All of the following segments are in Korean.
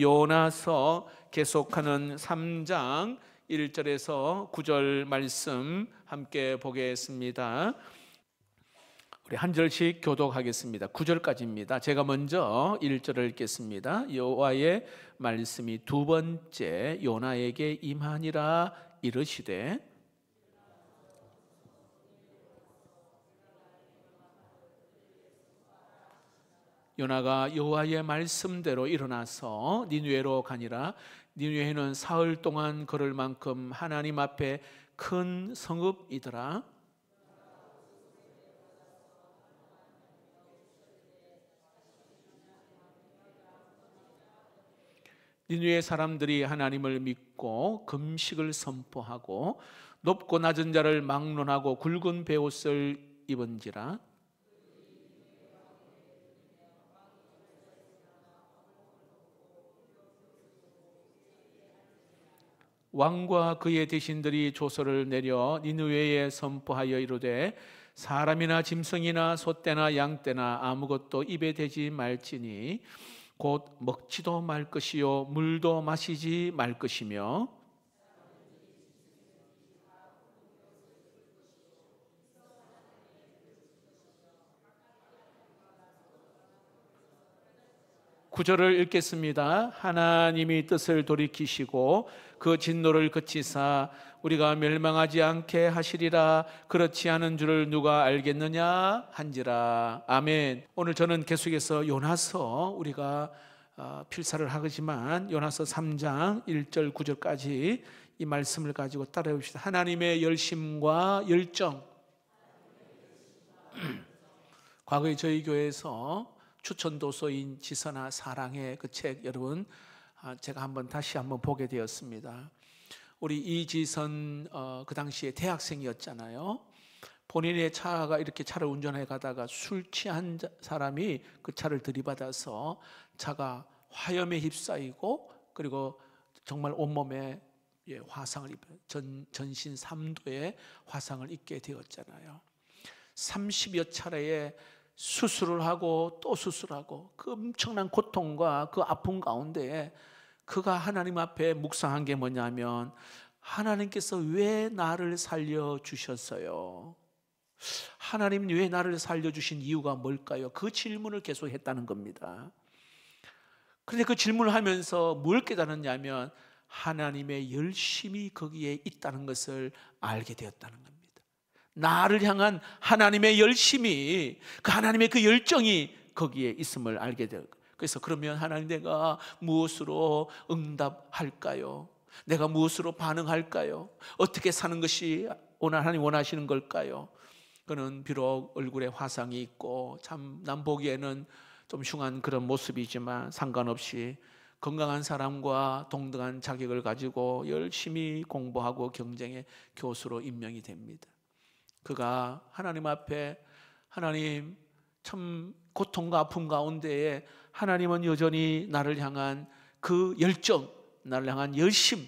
요나서 계속하는 3장 1절에서 9절 말씀 함께 보겠습니다. 우리 한 절씩 교독하겠습니다. 9절까지입니다. 제가 먼저 1절을 읽겠습니다. 여호와의 말씀이 두 번째 요나에게 임하니라. 이르시되 요나가 여호와의 말씀대로 일어나서 니느웨로 가니라. 니느웨는 사흘 동안 걸을 만큼 하나님 앞에 큰 성읍이더라. 니느웨 사람들이 하나님을 믿고 금식을 선포하고 높고 낮은 자를 막론하고 굵은 베옷을 입은지라. 왕과 그의 대신들이 조서를 내려 니느웨에 선포하여 이르되 사람이나 짐승이나 소떼나 양떼나 아무것도 입에 대지 말지니 곧 먹지도 말 것이요 물도 마시지 말 것이며 구절을 읽겠습니다. 하나님이 뜻을 돌이키시고 그 진노를 그치사 우리가 멸망하지 않게 하시리라. 그렇지 않은 줄을 누가 알겠느냐 한지라. 아멘. 오늘 저는 계속해서 요나서 우리가 필사를 하지만 요나서 3장 1절 9절까지 이 말씀을 가지고 따라해 봅시다. 하나님의 열심과 열정. 과거에 저희 교회에서 추천도서인 지선아 사랑의 그 책 여러분 제가 다시 한번 보게 되었습니다. 우리 이지선 그 당시에 대학생이었잖아요. 본인의 차가 이렇게 차를 운전해 가다가 술 취한 사람이 그 차를 들이받아서 차가 화염에 휩싸이고 그리고 정말 온몸에 화상을 입혀 전신 3도의 화상을 입게 되었잖아요. 30여 차례의 수술을 하고 또 수술하고 그 엄청난 고통과 그 아픔 가운데 그가 하나님 앞에 묵상한 게 뭐냐면 하나님께서 왜 나를 살려주셨어요? 하나님 왜 나를 살려주신 이유가 뭘까요? 그 질문을 계속 했다는 겁니다. 그런데 그 질문을 하면서 뭘 깨달았냐면 하나님의 열심이 거기에 있다는 것을 알게 되었다는 겁니다. 나를 향한 하나님의 열심이 그 하나님의 그 열정이 거기에 있음을 알게 되었어요. 그래서 그러면 하나님 내가 무엇으로 응답할까요? 내가 무엇으로 반응할까요? 어떻게 사는 것이 하나님 원하시는 걸까요? 그는 비록 얼굴에 화상이 있고 참 남 보기에는 좀 흉한 그런 모습이지만 상관없이 건강한 사람과 동등한 자격을 가지고 열심히 공부하고 경쟁의 교수로 임명이 됩니다. 그가 하나님 앞에 하나님 참 고통과 아픔 가운데에 하나님은 여전히 나를 향한 그 열정, 나를 향한 열심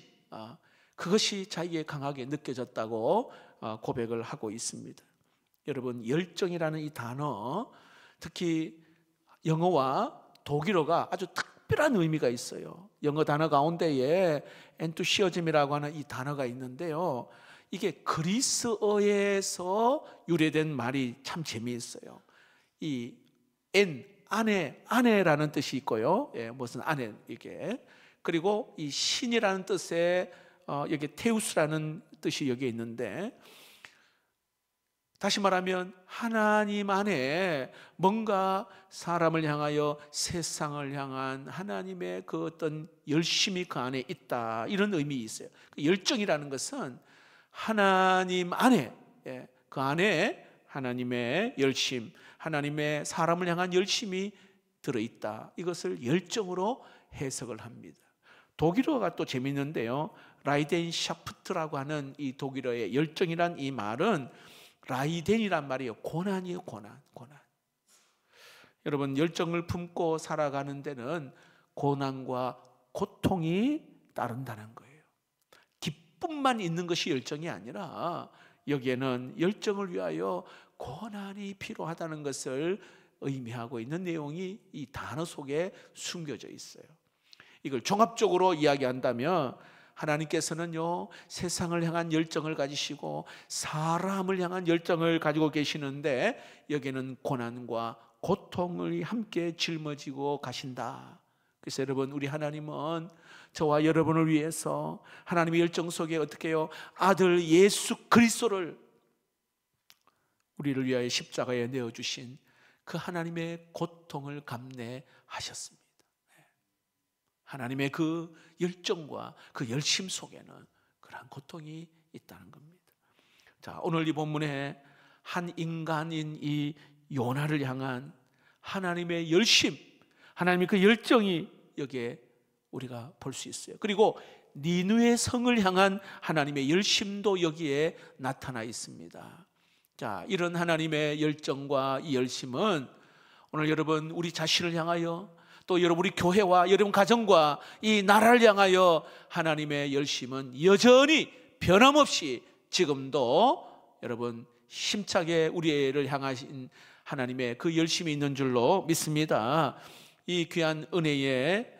그것이 자기에 강하게 느껴졌다고 고백을 하고 있습니다. 여러분 열정이라는 이 단어 특히 영어와 독일어가 아주 특별한 의미가 있어요. 영어 단어 가운데에 enthusiasm이라고 하는 이 단어가 있는데요. 이게 그리스어에서 유래된 말이 참 재미있어요. 이 아내라는 뜻이 있고요. 무슨 아내 이게 그리고 이 신이라는 뜻에 여기 테우스라는 뜻이 여기 있는데 다시 말하면 하나님 안에 뭔가 사람을 향하여 세상을 향한 하나님의 그 어떤 열심이 그 안에 있다 이런 의미 있어요. 열정이라는 것은 하나님 안에 그 안에 하나님의 열심, 하나님의 사람을 향한 열심이 들어있다. 이것을 열정으로 해석을 합니다. 독일어가 또 재밌는데요. 라이덴샤프트라고 하는 이 독일어의 열정이란 이 말은 라이덴이란 말이에요. 고난이에요. 고난. 여러분 열정을 품고 살아가는 데는 고난과 고통이 따른다는 거예요. 기쁨만 있는 것이 열정이 아니라 여기에는 열정을 위하여 고난이 필요하다는 것을 의미하고 있는 내용이 이 단어 속에 숨겨져 있어요. 이걸 종합적으로 이야기한다면 하나님께서는요, 세상을 향한 열정을 가지시고 사람을 향한 열정을 가지고 계시는데 여기에는 고난과 고통을 함께 짊어지고 가신다. 그래서 여러분, 우리 하나님은 저와 여러분을 위해서 하나님의 열정 속에 어떻게 해요? 아들 예수 그리스도를 우리를 위하여 십자가에 내어주신 그 하나님의 고통을 감내하셨습니다. 하나님의 그 열정과 그 열심 속에는 그러한 고통이 있다는 겁니다. 자, 오늘 이 본문에 한 인간인 이 요나를 향한 하나님의 열심, 하나님의 그 열정이 여기에 우리가 볼 수 있어요. 그리고 니느웨 성을 향한 하나님의 열심도 여기에 나타나 있습니다. 자, 이런 하나님의 열정과 이 열심은 오늘 여러분 우리 자신을 향하여 또 여러분 우리 교회와 여러분 가정과 이 나라를 향하여 하나님의 열심은 여전히 변함없이 지금도 여러분 힘차게 우리를 향하신 하나님의 그 열심이 있는 줄로 믿습니다. 이 귀한 은혜를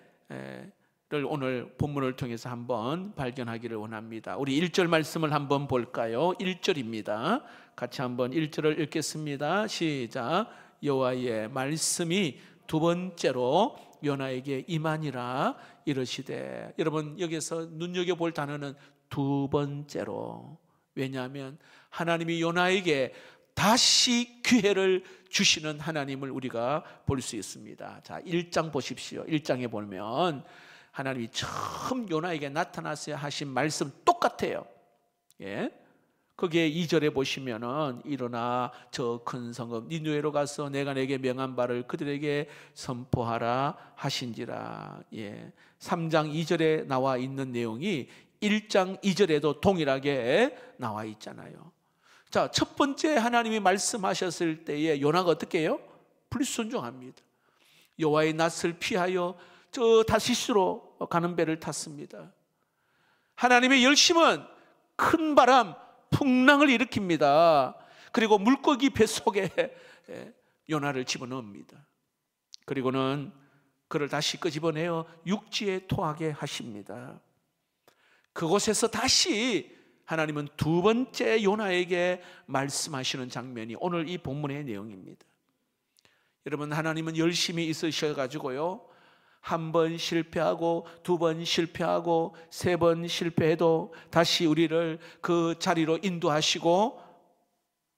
오늘 본문을 통해서 한번 발견하기를 원합니다. 우리 1절 말씀을 한번 볼까요? 1절입니다. 같이 한번 1절을 읽겠습니다. 시작. 여호와의 말씀이 두 번째로 요나에게 임하니라 이르시되. 여러분 여기서 눈여겨볼 단어는 두 번째로. 왜냐하면 하나님이 요나에게 다시 기회를 주시는 하나님을 우리가 볼 수 있습니다. 자, 1장 보십시오. 1장에 보면 하나님이 처음 요나에게 나타나서 하신 말씀 똑같아요. 예? 거기에 2절에 보시면은 일어나 저 큰 성읍 니느웨로 가서 내가 내게 명한 바를 그들에게 선포하라 하신지라. 예. 3장 2절에 나와 있는 내용이 1장 2절에도 동일하게 나와 있잖아요. 자, 첫 번째 하나님이 말씀하셨을 때에 요나가 어떻게 해요? 불순종합니다. 여호와의 낯을 피하여 저 다시스로 가는 배를 탔습니다. 하나님의 열심은 큰 바람, 풍랑을 일으킵니다. 그리고 물고기 뱃속에 요나를 집어넣습니다. 그리고는 그를 다시 끄집어내어 육지에 토하게 하십니다. 그곳에서 다시 하나님은 두 번째 요나에게 말씀하시는 장면이 오늘 이 본문의 내용입니다. 여러분, 하나님은 열심히 있으셔가지고요, 한 번 실패하고 두 번 실패하고 세 번 실패해도 다시 우리를 그 자리로 인도하시고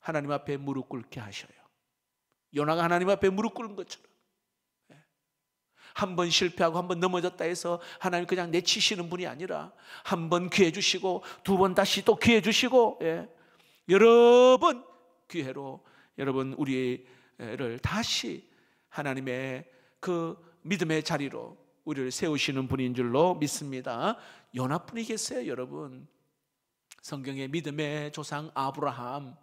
하나님 앞에 무릎 꿇게 하셔요. 요나가 하나님 앞에 무릎 꿇은 것처럼 한 번 실패하고 한 번 넘어졌다 해서 하나님 그냥 내치시는 분이 아니라 한 번 기회 주시고 두 번 다시 또 기회 주시고, 여러 번 기회로 여러분 우리를 다시 하나님의 그 믿음의 자리로 우리를 세우시는 분인 줄로 믿습니다. 요나뿐이 계세요. 여러분, 성경의 믿음의 조상 아브라함,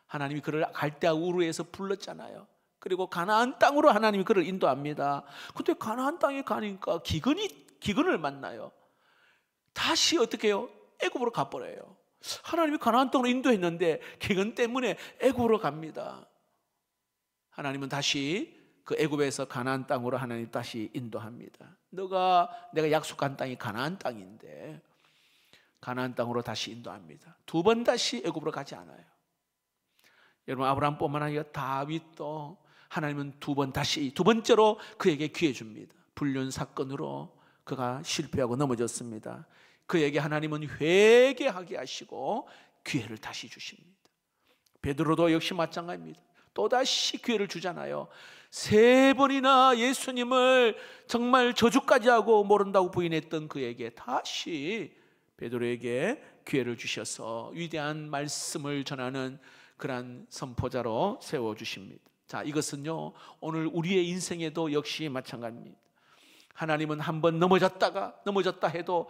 하나님이 그를 갈대아 우르에서 불렀잖아요. 그리고 가나안 땅으로 하나님이 그를 인도합니다. 근데 가나안 땅에 가니까 기근을 만나요. 다시 어떻게 해요? 애굽으로 가버려요. 하나님이 가나안 땅으로 인도했는데 기근 때문에 애굽으로 갑니다. 하나님은 다시 그 애굽에서 가나안 땅으로 하나님 다시 인도합니다. 내가 약속한 땅이 가나안 땅인데 가나안 땅으로 다시 인도합니다. 두 번 다시 애굽으로 가지 않아요. 여러분, 아브라함뿐만 아니라 다윗도 하나님은 두 번째로 그에게 기회 줍니다. 불륜 사건으로 그가 실패하고 넘어졌습니다. 그에게 하나님은 회개하게 하시고 기회를 다시 주십니다. 베드로도 역시 마찬가지입니다. 또다시 기회를 주잖아요. 3번이나 예수님을 정말 저주까지 하고 모른다고 부인했던 그에게 다시 베드로에게 기회를 주셔서 위대한 말씀을 전하는 그러한 선포자로 세워주십니다. 자, 이것은요 오늘 우리의 인생에도 역시 마찬가지입니다. 하나님은 한 번 넘어졌다 해도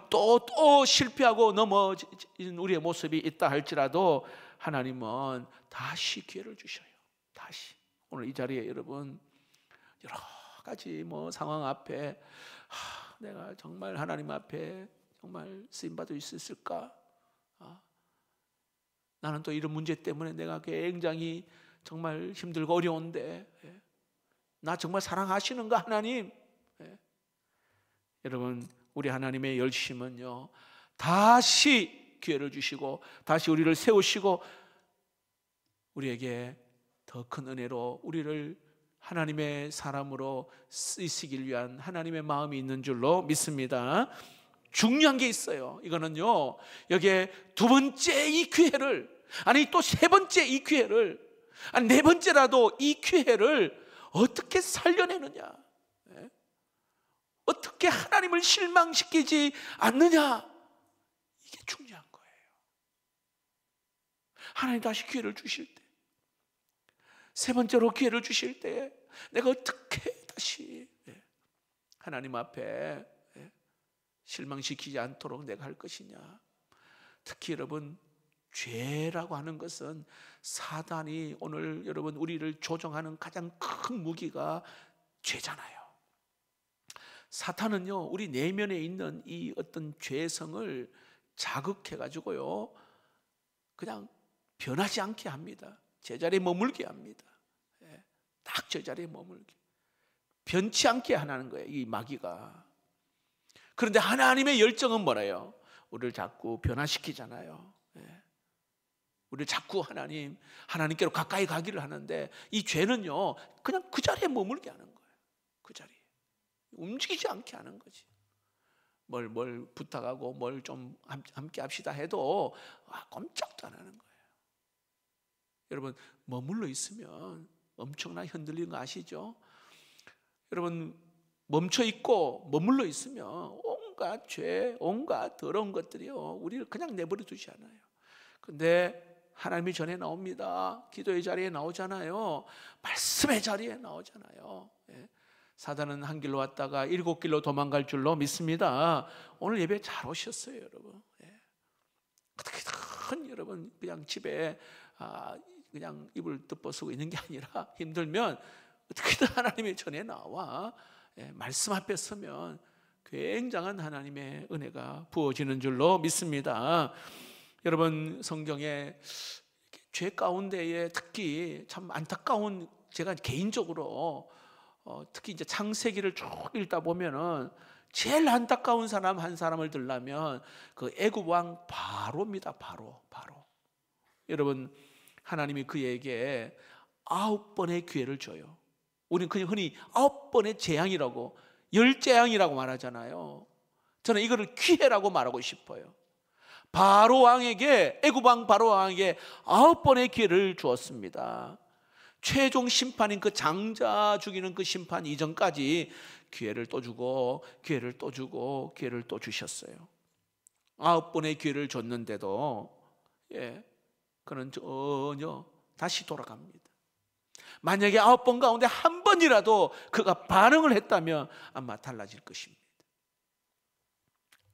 또 실패하고 넘어진 우리의 모습이 있다 할지라도 하나님은 다시 기회를 주셔요. 다시. 오늘 이 자리에 여러분 여러 가지 상황 앞에 내가 정말 하나님 앞에 정말 쓰임받을 수 있을까? 나는 또 이런 문제 때문에 내가 굉장히 정말 힘들고 어려운데 나 정말 사랑하시는가 하나님? 여러분, 우리 하나님의 열심은요, 다시 기회를 주시고 다시 우리를 세우시고 우리에게 더 큰 은혜로 우리를 하나님의 사람으로 쓰시길 위한 하나님의 마음이 있는 줄로 믿습니다. 중요한 게 있어요. 이거는요, 여기에 두 번째 이 기회를, 아니 또 세 번째 이 기회를, 아니 네 번째라도 이 기회를 어떻게 살려내느냐, 어떻게 하나님을 실망시키지 않느냐, 이게 중요한 거예요. 하나님 다시 기회를 주실 때, 세 번째로 기회를 주실 때 내가 어떻게 다시 하나님 앞에 실망시키지 않도록 내가 할 것이냐. 특히 여러분, 죄라고 하는 것은 사단이 오늘 여러분 우리를 조종하는 가장 큰 무기가 죄잖아요. 사탄은요, 우리 내면에 있는 이 어떤 죄성을 자극해 가지고요, 그냥 변하지 않게 합니다. 제자리에 머물게 합니다. 딱 제자리에 머물게, 변치 않게 하는 거예요, 이 마귀가. 그런데 하나님의 열정은 뭐래요? 우리를 자꾸 변화시키잖아요. 우리를 자꾸 하나님께로 가까이 가기를 하는데, 이 죄는요, 그냥 그 자리에 머물게 하는 거예요. 그 자리에 움직이지 않게 하는 거지. 뭘 부탁하고 뭘 좀 함께 합시다 해도 꼼짝도 안 하는 거예요. 여러분, 머물러 있으면 엄청나게 흔들리는 거 아시죠? 여러분, 멈춰 있고 머물러 있으면 온갖 죄, 온갖 더러운 것들이요, 우리를 그냥 내버려 두지 않아요. 근데 하나님이 전에 나옵니다. 기도의 자리에 나오잖아요. 말씀의 자리에 나오잖아요. 사단은 한 길로 왔다가 7길로 도망갈 줄로 믿습니다. 오늘 예배 잘 오셨어요, 여러분. 어떻게든 여러분 그냥 집에 그냥 이불 덮어쓰고 있는 게 아니라, 힘들면 어떻게든 하나님의 전에 나와 말씀 앞에 서면 굉장한 하나님의 은혜가 부어지는 줄로 믿습니다. 여러분, 성경에 죄 가운데에 특히 참 안타까운, 제가 개인적으로 특히 이제 창세기를 쭉 읽다 보면은 제일 안타까운 사람 한 사람을 들라면 그 애굽 왕 바로입니다. 바로. 여러분, 하나님이 그에게 9번의 기회를 줘요. 우리는 그냥 흔히 9번의 재앙이라고, 열재앙이라고 말하잖아요. 저는 이거를 기회라고 말하고 싶어요. 바로 왕에게, 애굽 왕 바로 왕에게 9번의 기회를 주었습니다. 최종 심판인 그 장자 죽이는 그 심판 이전까지 기회를 또 주고 기회를 또 주고 기회를 또 주셨어요. 9번의 기회를 줬는데도 그는 전혀 다시 돌아갑니다. 만약에 9번 가운데 한 번이라도 그가 반응을 했다면 아마 달라질 것입니다.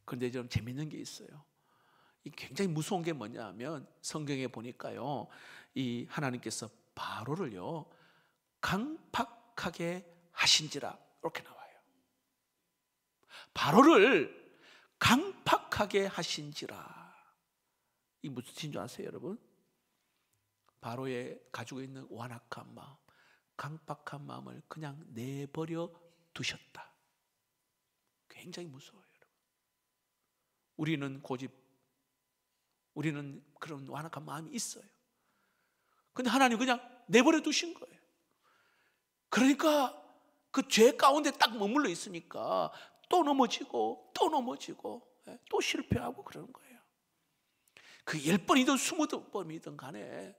그런데 좀 재밌는 게 있어요. 굉장히 무서운 게 뭐냐면, 성경에 보니까요, 이 하나님께서 바로를요 강팍하게 하신지라, 이렇게 나와요. 바로를 강팍하게 하신지라. 이 무슨 뜻인 줄 아세요, 여러분? 바로에 가지고 있는 완악한 마음, 강팍한 마음을 그냥 내버려 두셨다. 굉장히 무서워요, 여러분. 우리는 그런 완악한 마음이 있어요. 근데 하나님 그냥 내버려 두신 거예요. 그러니까 그 죄 가운데 딱 머물러 있으니까 또 넘어지고 또 실패하고 그러는 거예요. 그 10번이든 20번이든 간에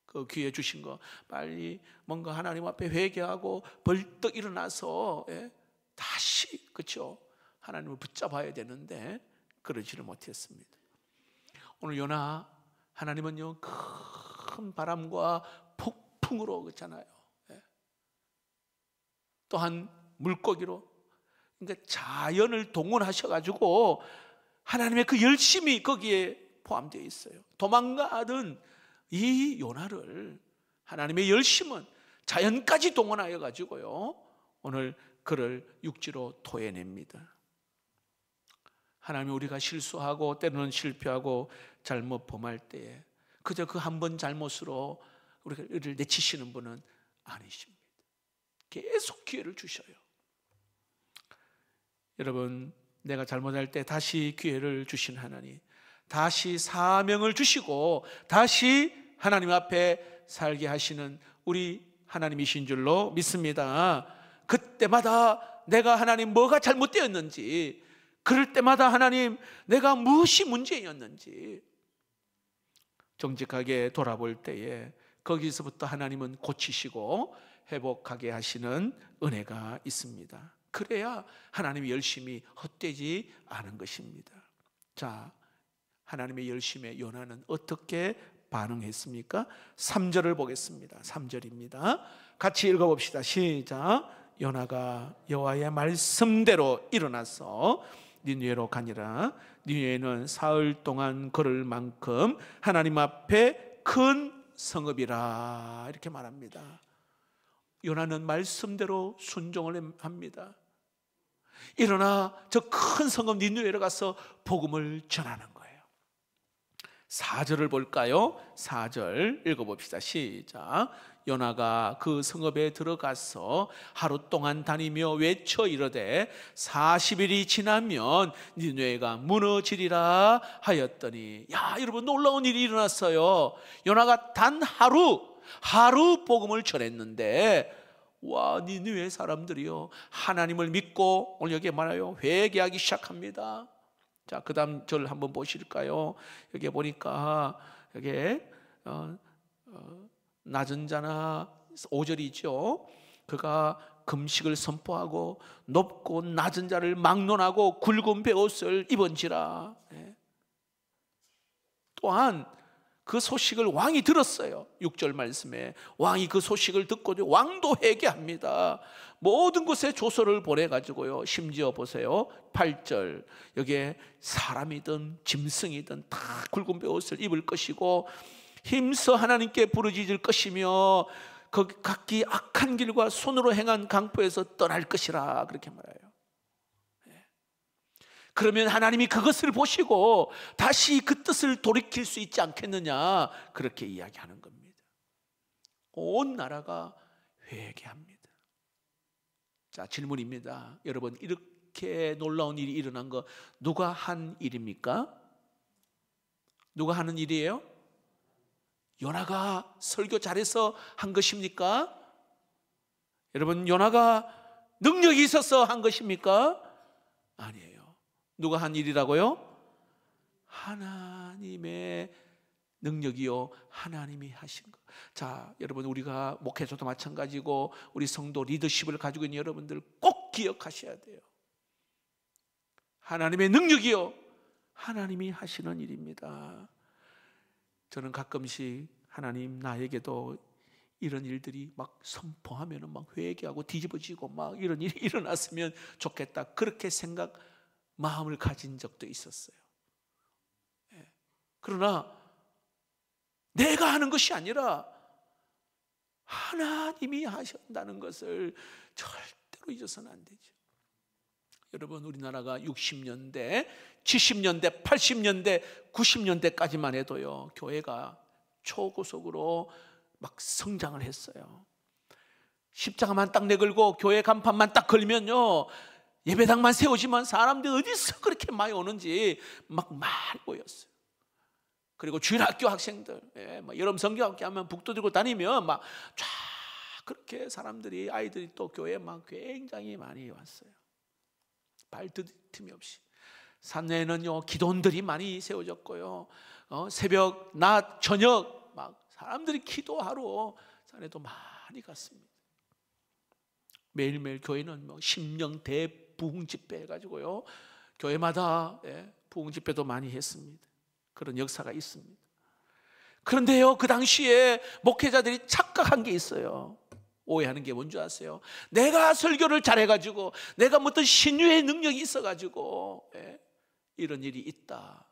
그 기회 주신 거 빨리 뭔가 하나님 앞에 회개하고 벌떡 일어나서 다시, 그렇죠, 하나님을 붙잡아야 되는데 그러지를 못했습니다. 오늘 요나, 하나님은요 큰 바람과 폭풍으로, 그렇잖아요, 또한 물고기로, 그러니까 자연을 동원하셔가지고 하나님의 그 열심이 거기에 포함되어 있어요. 도망가던 이 요나를 하나님의 열심은 자연까지 동원하여 가지고요 오늘 그를 육지로 토해냅니다. 하나님, 우리가 실수하고 때로는 실패하고 잘못 범할 때에 그저 그 한 번 잘못으로 우리를 내치시는 분은 아니십니다. 계속 기회를 주셔요. 여러분, 내가 잘못할 때 다시 기회를 주신 하나님, 다시 사명을 주시고 다시 하나님 앞에 살게 하시는 우리 하나님이신 줄로 믿습니다. 그때마다 내가 하나님 뭐가 잘못되었는지, 그럴 때마다 하나님 내가 무엇이 문제였는지 정직하게 돌아볼 때에 거기서부터 하나님은 고치시고 회복하게 하시는 은혜가 있습니다. 그래야 하나님의 열심이 헛되지 않은 것입니다. 자, 하나님의 열심에 요나는 어떻게 반응했습니까? 3절을 보겠습니다. 3절입니다. 같이 읽어봅시다. 시작. 요나가 여호와의 말씀대로 일어나서 니느웨로 가니라. 니느웨는 사흘 동안 걸을 만큼 하나님 앞에 큰 성읍이라, 이렇게 말합니다. 요나는 말씀대로 순종을 합니다. 일어나 저 큰 성읍 니느웨로 가서 복음을 전하는 거예요. 4절을 볼까요? 4절 읽어봅시다. 시작. 요나가 그 성읍에 들어가서 하루 동안 다니며 외쳐 이르되 40일이 지나면 니느웨가 무너지리라 하였더니, 야, 여러분, 놀라운 일이 일어났어요. 요나가 단 하루 복음을 전했는데, 와, 니느웨 사람들이요, 하나님을 믿고 오늘 여기에 말해요, 회개하기 시작합니다. 자, 그 다음 절 한번 보실까요? 여기 보니까 여기 낮은 자나 5절이죠. 그가 금식을 선포하고 높고 낮은 자를 막론하고 굵은 베옷을 입은지라. 또한 그 소식을 왕이 들었어요. 6절 말씀에 왕이 그 소식을 듣고 왕도 회개합니다. 모든 곳에 조서를 보내가지고요, 심지어 보세요, 8절 여기에 사람이든 짐승이든 다 굵은 베옷을 입을 것이고 힘써 하나님께 부르짖을 것이며 그 각기 악한 길과 손으로 행한 강포에서 떠날 것이라, 그렇게 말해요. 그러면 하나님이 그것을 보시고 다시 그 뜻을 돌이킬 수 있지 않겠느냐, 그렇게 이야기하는 겁니다. 온 나라가 회개합니다. 자, 질문입니다. 여러분, 이렇게 놀라운 일이 일어난 거 누가 한 일입니까? 누가 하는 일이에요? 요나가 설교 잘해서 한 것입니까? 여러분, 요나가 능력이 있어서 한 것입니까? 아니에요. 누가 한 일이라고요? 하나님의 능력이요, 하나님이 하신 것. 자, 여러분, 우리가 목회자도 마찬가지고 우리 성도 리더십을 가지고 있는 여러분들 꼭 기억하셔야 돼요. 하나님의 능력이요, 하나님이 하시는 일입니다. 저는 가끔씩 하나님, 나에게도 이런 일들이 막 선포하면 막 회개하고 뒤집어지고 막 이런 일이 일어났으면 좋겠다, 그렇게 마음을 가진 적도 있었어요. 그러나 내가 하는 것이 아니라 하나님이 하신다는 것을 절대로 잊어서는 안 되죠. 여러분, 우리나라가 60년대, 70년대, 80년대, 90년대까지만 해도요, 교회가 초고속으로 막 성장을 했어요. 십자가만 딱 내걸고 교회 간판만 딱 걸면요, 예배당만 세우지만 사람들이 어디서 그렇게 많이 오는지 막 많이 모였어요. 그리고 주일학교 학생들, 여름 성경학교 하면 북도 들고 다니면 막 쫙 그렇게 사람들이, 아이들이 또 교회에 막 굉장히 많이 왔어요. 발디딤 없이. 산내에는요, 기도원들이 많이 세워졌고요, 새벽, 낮, 저녁 막 사람들이 기도하러 산에도 많이 갔습니다. 매일매일 교회는 뭐 심령 대부흥 집회 해가지고요, 교회마다 부흥 집회도 많이 했습니다. 그런 역사가 있습니다. 그런데요, 그 당시에 목회자들이 착각한 게 있어요. 오해하는 게 뭔지 아세요? 내가 설교를 잘해가지고, 내가 어떤 신유의 능력이 있어가지고 이런 일이 있다,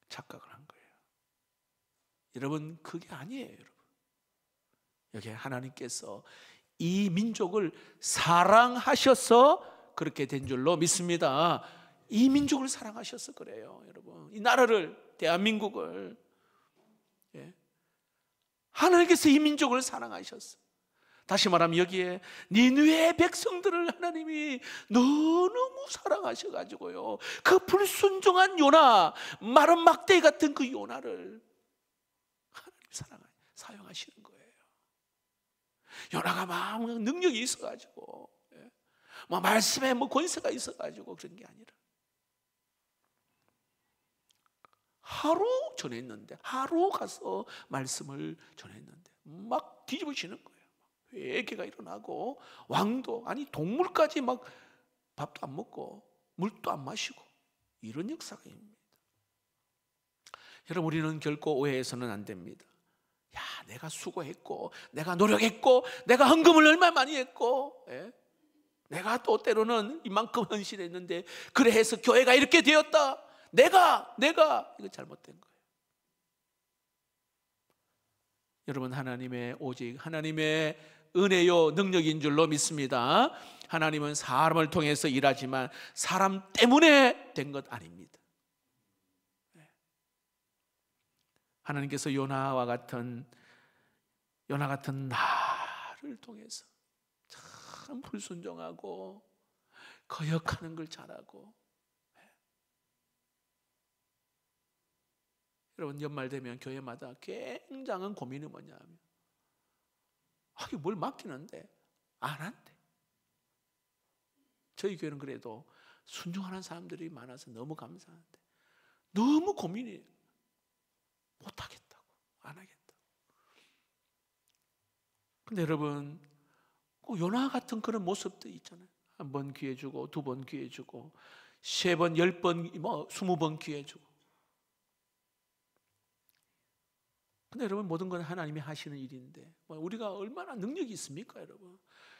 착각을 한 거예요. 여러분, 그게 아니에요. 여러분, 여기 하나님께서 이 민족을 사랑하셔서 그렇게 된 줄로 믿습니다. 이 민족을 사랑하셔서 그래요. 여러분, 이 나라를, 대한민국을, 하나님께서 이 민족을 사랑하셨어. 다시 말하면 여기에 니느웨 백성들을 하나님이 너무 사랑하셔가지고요, 그 불순종한 요나, 마른 막대기 같은 그 요나를 하나님 사용하시는 거예요. 요나가 막 능력이 있어가지고, 뭐 말씀에 뭐 권세가 있어가지고 그런 게 아니라, 하루 전했는데, 하루 가서 말씀을 전했는데 막 뒤집어지는 거예요. 회개가 일어나고, 왕도, 아니 동물까지 막 밥도 안 먹고 물도 안 마시고, 이런 역사가 있습니다. 여러분, 우리는 결코 오해해서는 안 됩니다. 야, 내가 수고했고, 내가 노력했고, 내가 헌금을 얼마나 많이 했고, 내가 또 때로는 이만큼 헌신했는데 그래 해서 교회가 이렇게 되었다, 내가 이거 잘못된 거예요. 여러분, 하나님의, 오직 하나님의 은혜요 능력인 줄로 믿습니다. 하나님은 사람을 통해서 일하지만 사람 때문에 된 것 아닙니다. 하나님께서 요나 같은 나를 통해서 참 불순종하고 거역하는 걸 잘하고, 여러분, 연말 되면 교회마다 굉장한 고민이 뭐냐면, 이거 뭘 맡기는데 안 한대. 저희 교회는 그래도 순종하는 사람들이 많아서 너무 감사한데, 너무 고민이, 못하겠다고, 안 하겠다고. 근데 여러분, 요나 같은 그런 모습도 있잖아요. 한 번 기회 주고, 두 번 기회 주고, 3번, 10번, 뭐 20번 기회 주고. 근데 여러분, 모든 건 하나님이 하시는 일인데 우리가 얼마나 능력이 있습니까, 여러분?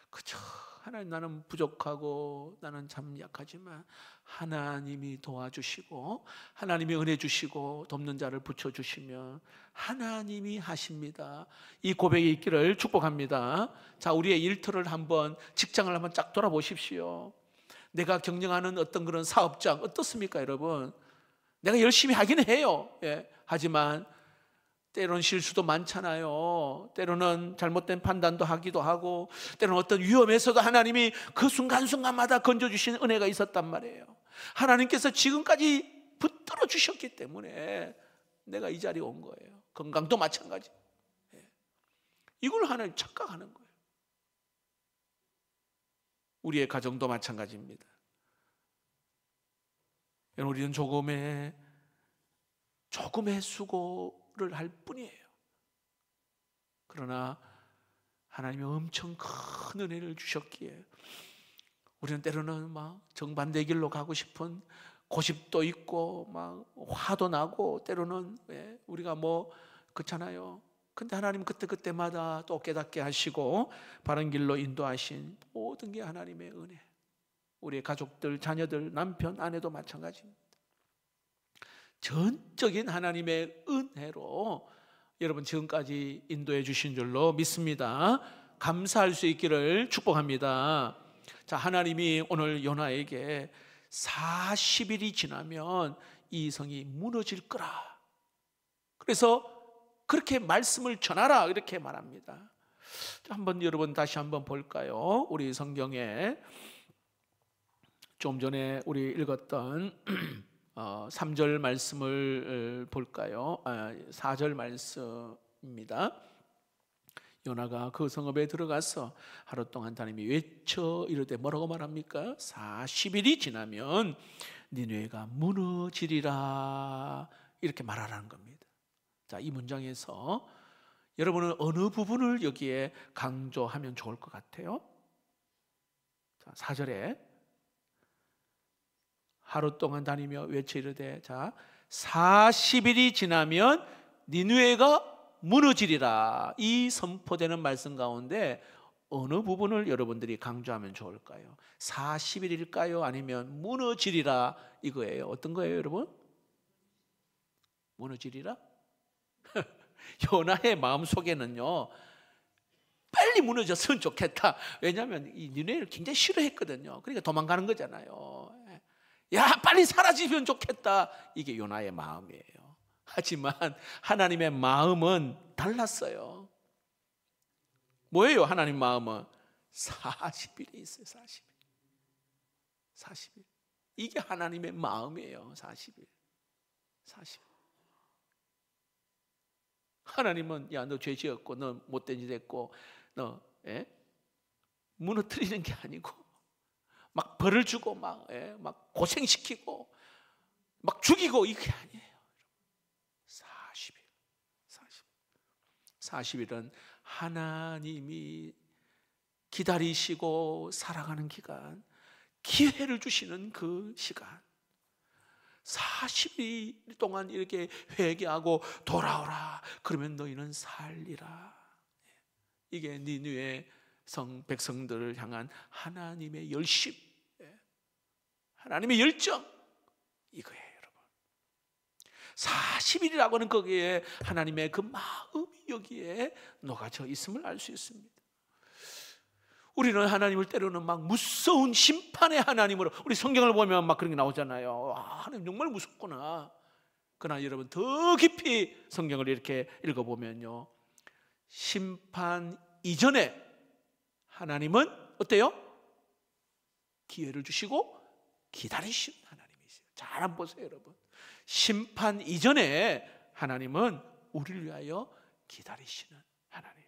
그죠? 하나님, 나는 부족하고 나는 참 약하지만 하나님이 도와주시고, 하나님이 은혜 주시고 돕는 자를 붙여주시면 하나님이 하십니다. 이 고백이 있기를 축복합니다. 자, 우리의 일터를 한번, 직장을 한번 쫙 돌아보십시오. 내가 경영하는 어떤 그런 사업장 어떻습니까, 여러분? 내가 열심히 하긴 해요. 하지만 때로는 실수도 많잖아요. 때로는 잘못된 판단도 하기도 하고, 때로는 어떤 위험에서도 하나님이 그 순간순간마다 건져주신 은혜가 있었단 말이에요. 하나님께서 지금까지 붙들어 주셨기 때문에 내가 이 자리에 온 거예요. 건강도 마찬가지. 이걸 하나님 착각하는 거예요. 우리의 가정도 마찬가지입니다. 우리는 조금의 수고를 할 뿐이에요. 그러나 하나님이 엄청 큰 은혜를 주셨기에 우리는 때로는 막 정반대 길로 가고 싶은 고집도 있고 막 화도 나고, 때로는 우리가 뭐 그렇잖아요. 근데 하나님 그때마다 또 깨닫게 하시고 바른 길로 인도하신 모든 게 하나님의 은혜. 우리의 가족들, 자녀들, 남편, 아내도 마찬가지입니다. 전적인 하나님의 은혜로 여러분 지금까지 인도해 주신 줄로 믿습니다. 감사할 수 있기를 축복합니다. 자, 하나님이 오늘 요나에게 40일이 지나면 이 성이 무너질 거라, 그래서 그렇게 말씀을 전하라, 이렇게 말합니다. 한번 여러분 다시 한번 볼까요? 우리 성경에 좀 전에 우리 읽었던 3절 말씀을 볼까요? 4절 말씀입니다. 요나가 그 성읍에 들어가서 하루 동안 하나님이 외쳐 이르되, 뭐라고 말합니까? 40일이 지나면 니느웨가 무너지리라, 이렇게 말하라는 겁니다. 자, 이 문장에서 여러분은 어느 부분을 여기에 강조하면 좋을 것 같아요? 자, 4절에 하루 동안 다니며 외쳐 이르되, 자, 40일이 지나면 니느웨가 무너지리라, 이 선포되는 말씀 가운데 어느 부분을 여러분들이 강조하면 좋을까요? 40일일까요? 아니면 무너지리라 이거예요? 어떤 거예요, 여러분? 무너지리라? 요나의 마음속에는요, 빨리 무너졌으면 좋겠다. 왜냐하면 이 니느웨를 굉장히 싫어했거든요. 그러니까 도망가는 거잖아요. 야, 빨리 사라지면 좋겠다. 이게 요나의 마음이에요. 하지만 하나님의 마음은 달랐어요. 뭐예요? 하나님 마음은 40일에 있어요. 40일. 40일. 이게 하나님의 마음이에요. 40일. 40일. 하나님은 야, 너 죄 지었고 너 못된 짓 했고 너 무너뜨리는 게 아니고 막 벌을 주고 막 고생시키고 막 죽이고 이게 아니에요. 40일. 40일은 하나님이 기다리시고 살아가는 기간, 기회를 주시는 그 시간. 40일 동안 이렇게 회개하고 돌아오라. 그러면 너희는 살리라. 이게 니느웨 백성들을 향한 하나님의 열심, 하나님의 열정, 이거예요, 여러분. 40일이라고 하는 거기에 하나님의 그 마음이 여기에 녹아져 있음을 알 수 있습니다. 우리는 하나님을 때로는 막 무서운 심판의 하나님으로, 우리 성경을 보면 막 그런 게 나오잖아요. 하나님 정말 무섭구나. 그러나 여러분 더 깊이 성경을 이렇게 읽어보면요, 심판 이전에 하나님은 어때요? 기회를 주시고 기다리시는 하나님이세요. 잘 한번 보세요, 여러분. 심판 이전에 하나님은 우리를 위하여 기다리시는 하나님.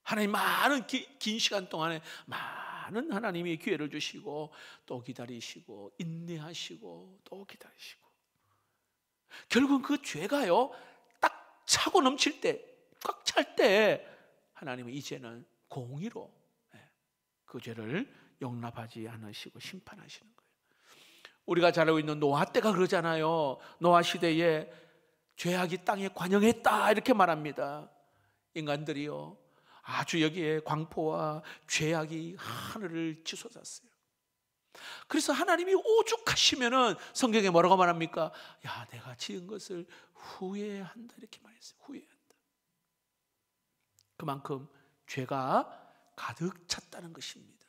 하나님 많은 긴 시간 동안에 많은 하나님이 기회를 주시고 또 기다리시고 인내하시고 또 기다리시고, 결국은 그 죄가요 딱 차고 넘칠 때, 꽉 찰 때 하나님은 이제는 공의로 그 죄를 용납하지 않으시고 심판하시는 거예요. 우리가 잘 알고 있는 노아 때가 그러잖아요. 노아 시대에 죄악이 땅에 관영했다 이렇게 말합니다. 인간들이요 아주 여기에 광포와 죄악이 하늘을 치솟았어요. 그래서 하나님이 오죽하시면은 성경에 뭐라고 말합니까? 야, 내가 지은 것을 후회한다 이렇게 말했어요. 후회한다. 그만큼 죄가 가득 찼다는 것입니다.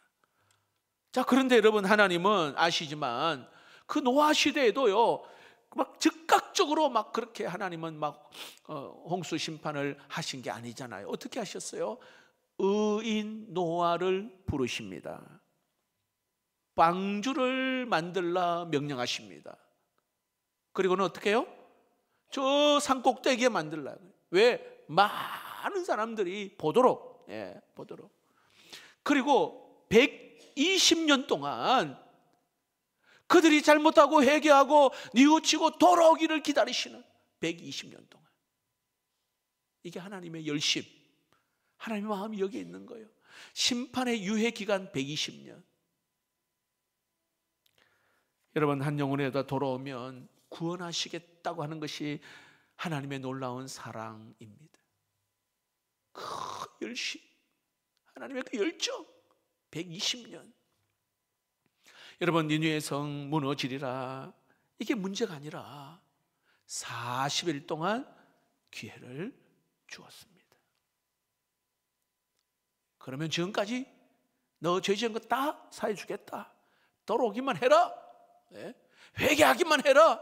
자, 그런데 여러분, 하나님은 아시지만 그 노아 시대에도요 막 즉각적으로 막 그렇게 하나님은 막 홍수 심판을 하신 게 아니잖아요. 어떻게 하셨어요? 의인 노아를 부르십니다. 방주를 만들라 명령하십니다. 그리고는 어떻게 해요? 저 산꼭대기에 만들라. 왜? 많은 사람들이 보도록, 보도록. 그리고 120년 동안 그들이 잘못하고 회개하고 뉘우치고 돌아오기를 기다리시는 120년 동안. 이게 하나님의 열심, 하나님의 마음이 여기에 있는 거예요. 심판의 유예 기간 120년. 여러분, 한 영혼에다 돌아오면 구원하시겠다고 하는 것이 하나님의 놀라운 사랑입니다. 그 열심, 하나님의 그 열정, 120년. 여러분, 니느웨 성 무너지리라, 이게 문제가 아니라 40일 동안 기회를 주었습니다. 그러면 지금까지 너 죄 지은 거 다 사해 주겠다. 돌아오기만 해라. 회개하기만 해라.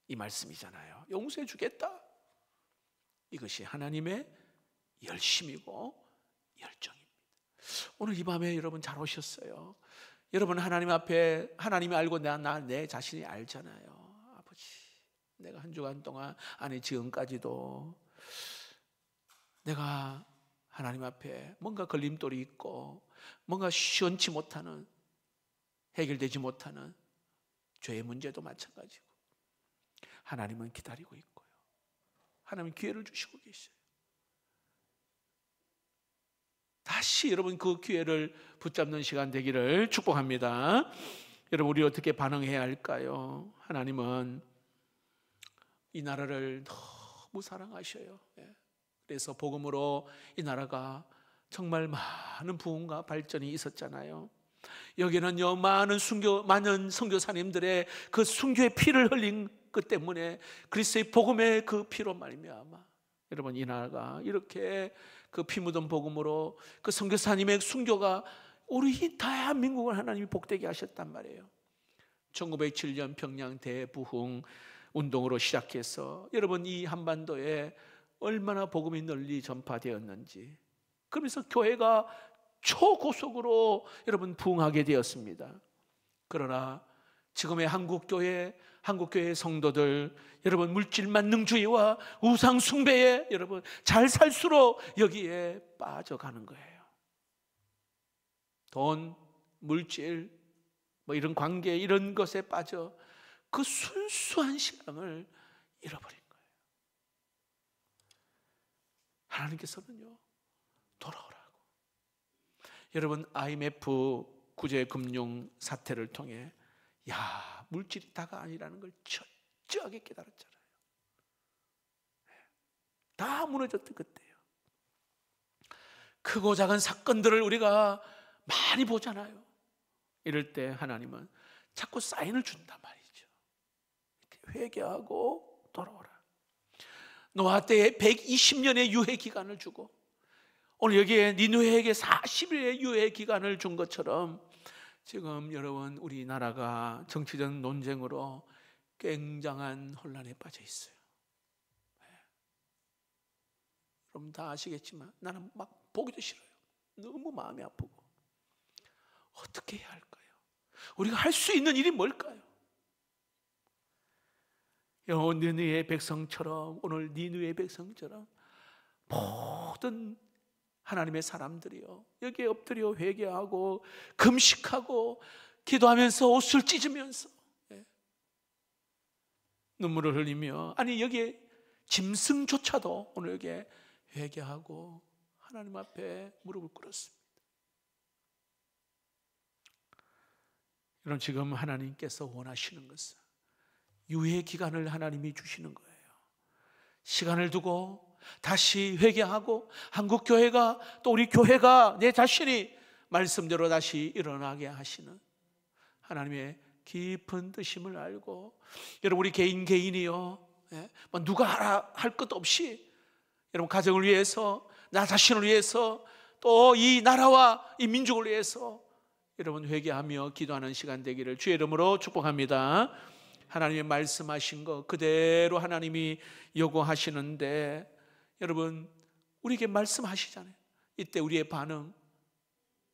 이 말씀이잖아요. 용서해 주겠다. 이것이 하나님의 열심이고 열정입니다. 오늘 이 밤에 여러분 잘 오셨어요. 여러분, 하나님 앞에, 하나님이 알고 내 자신이 알잖아요. 아버지, 내가 한 주간 동안, 아니 지금까지도 내가 하나님 앞에 뭔가 걸림돌이 있고 뭔가 시원치 못하는, 해결되지 못하는 죄의 문제도 마찬가지고, 하나님은 기다리고 있고요, 하나님은 기회를 주시고 계셔요. 다시 여러분 그 기회를 붙잡는 시간 되기를 축복합니다. 여러분, 우리 어떻게 반응해야 할까요? 하나님은 이 나라를 너무 사랑하셔요. 그래서 복음으로 이 나라가 정말 많은 부흥과 발전이 있었잖아요. 여기는요 많은 선교사님들의 그 순교의 피를 흘린 것 때문에, 그리스도의 복음의 그 피로 말미암아 여러분 이 나라가 이렇게 그 피 묻은 복음으로 그 선교사님의 순교가 우리 대한민국을 하나님이 복되게 하셨단 말이에요. 1907년 평양 대부흥 운동으로 시작해서 여러분 이 한반도에 얼마나 복음이 널리 전파되었는지. 그러면서 교회가 초고속으로 여러분 부흥하게 되었습니다. 그러나 지금의 한국교회의 성도들, 여러분 물질만능주의와 우상숭배에 여러분 잘 살수록 여기에 빠져가는 거예요. 돈, 물질, 뭐 이런 관계, 이런 것에 빠져 그 순수한 신앙을 잃어버린 거예요. 하나님께서는요, 돌아오라고. 여러분 IMF 구제금융 사태를 통해 물질이 다가 아니라는 걸 철저하게 깨달았잖아요. 다 무너졌던 그때요. 크고 작은 사건들을 우리가 많이 보잖아요. 이럴 때 하나님은 자꾸 사인을 준단 말이죠. 회개하고 돌아오라. 노아 때에 120년의 유예 기간을 주고 오늘 여기에 니느웨에게 40일의 유예 기간을 준 것처럼 지금 여러분 우리나라가 정치적 논쟁으로 굉장한 혼란에 빠져 있어요. 여러분 다 아시겠지만 나는 막 보기도 싫어요. 너무 마음이 아프고. 어떻게 해야 할까요? 우리가 할 수 있는 일이 뭘까요? 니느웨의 백성처럼, 오늘 니느웨의 백성처럼 모든 하나님의 사람들이요 여기에 엎드려 회개하고 금식하고 기도하면서 옷을 찢으면서 눈물을 흘리며, 아니 여기에 짐승조차도 오늘 여기에 회개하고 하나님 앞에 무릎을 꿇었습니다. 여러분 지금 하나님께서 원하시는 것은 유예 기간을 하나님이 주시는 거예요. 시간을 두고 다시 회개하고 한국교회가 또 우리 교회가 내 자신이 말씀대로 다시 일어나게 하시는 하나님의 깊은 뜻임을 알고, 여러분 우리 개인이요 뭐 누가 하라 할 것 없이 여러분 가정을 위해서, 나 자신을 위해서, 또 이 나라와 이 민족을 위해서 여러분 회개하며 기도하는 시간 되기를 주의 이름으로 축복합니다. 하나님의 말씀하신 거 그대로 하나님이 요구하시는데, 여러분 우리에게 말씀하시잖아요. 이때 우리의 반응,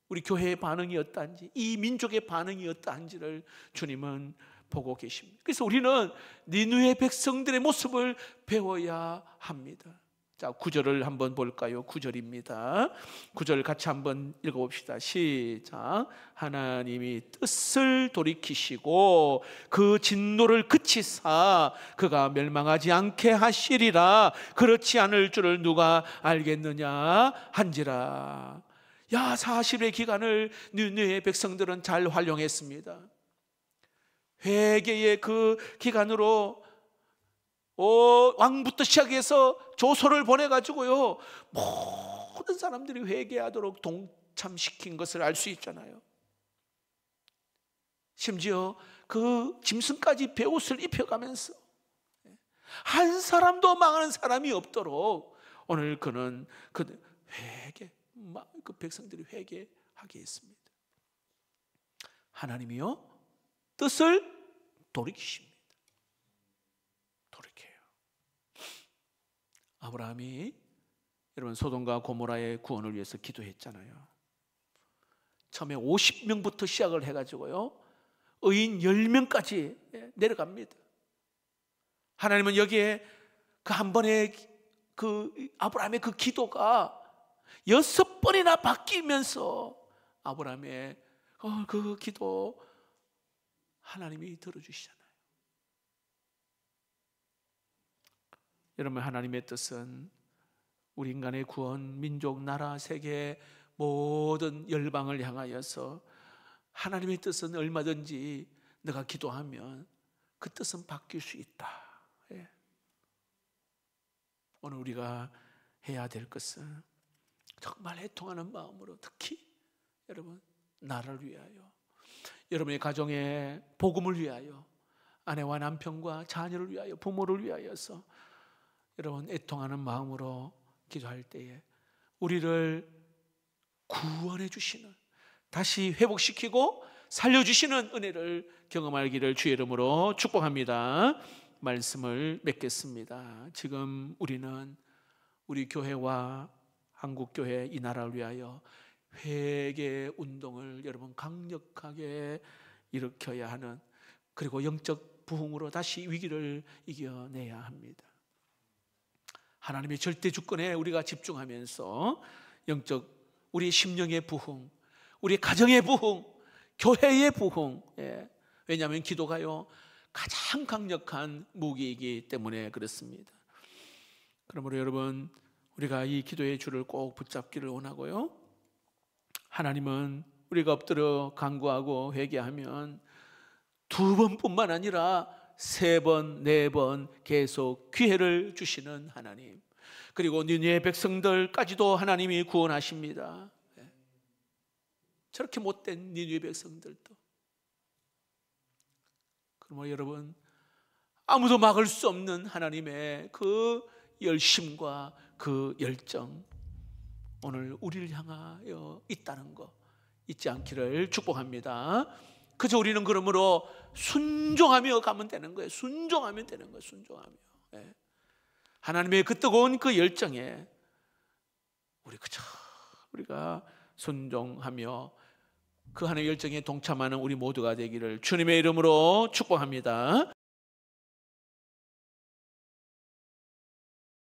우리 교회의 반응이 어떠한지, 이 민족의 반응이 어떠한지를 주님은 보고 계십니다. 그래서 우리는 니느웨 백성들의 모습을 배워야 합니다. 자, 9절을 한번 볼까요? 9절입니다. 9절 같이 한번 읽어봅시다. 시작. 하나님이 뜻을 돌이키시고 그 진노를 그치사 그가 멸망하지 않게 하시리라. 그렇지 않을 줄을 누가 알겠느냐 한지라. 40의 기간을 니느웨 백성들은 잘 활용했습니다. 회개의 그 기간으로 왕부터 시작해서 조서를 보내가지고요 모든 사람들이 회개하도록 동참시킨 것을 알 수 있잖아요. 심지어 그 짐승까지 베옷을 입혀가면서 한 사람도 망하는 사람이 없도록 오늘 그는 회개, 그 백성들이 회개하게 했습니다. 하나님이요 뜻을 돌이키십니다. 아브라함이 여러분 소돔과 고모라의 구원을 위해서 기도했잖아요. 처음에 50명부터 시작을 해가지고요 의인 10명까지 내려갑니다. 하나님은 여기에 그 한 번의 그 아브라함의 그 기도가 6번이나 바뀌면서 아브라함의 그 기도 하나님이 들어주시잖아요. 여러분 하나님의 뜻은 우리 인간의 구원, 민족, 나라, 세계 모든 열방을 향하여서 하나님의 뜻은 얼마든지 내가 기도하면 그 뜻은 바뀔 수 있다. 오늘 우리가 해야 될 것은 정말 애통하는 마음으로, 특히 여러분 나라를 위하여, 여러분의 가정의 복음을 위하여, 아내와 남편과 자녀를 위하여, 부모를 위하여서 여러분 애통하는 마음으로 기도할 때에 우리를 구원해 주시는, 다시 회복시키고 살려주시는 은혜를 경험하기를 주의 이름으로 축복합니다. 말씀을 맺겠습니다. 지금 우리는 우리 교회와 한국교회 이 나라를 위하여 회개 운동을 여러분 강력하게 일으켜야 하는, 그리고 영적 부흥으로 다시 위기를 이겨내야 합니다. 하나님의 절대 주권에 우리가 집중하면서 영적 우리 심령의 부흥, 우리 가정의 부흥, 교회의 부흥, 왜냐하면 기도가요 가장 강력한 무기이기 때문에 그렇습니다. 그러므로 여러분, 우리가 이 기도의 줄을 꼭 붙잡기를 원하고요, 하나님은 우리가 엎드려 간구하고 회개하면 2번뿐만 아니라 3번, 4번 계속 기회를 주시는 하나님, 그리고 니느웨 백성들까지도 하나님이 구원하십니다. 저렇게 못된 니느웨 백성들도. 그러므로 여러분, 아무도 막을 수 없는 하나님의 그 열심과 그 열정, 오늘 우리를 향하여 있다는 거 잊지 않기를 축복합니다. 그저 우리는 그러므로 순종하며 가면 되는 거예요. 순종하면 되는 거예요. 순종하며. 하나님의 그 뜨거운 그 열정에 우리가 순종하며 그 하나님의 열정에 동참하는 우리 모두가 되기를 주님의 이름으로 축복합니다.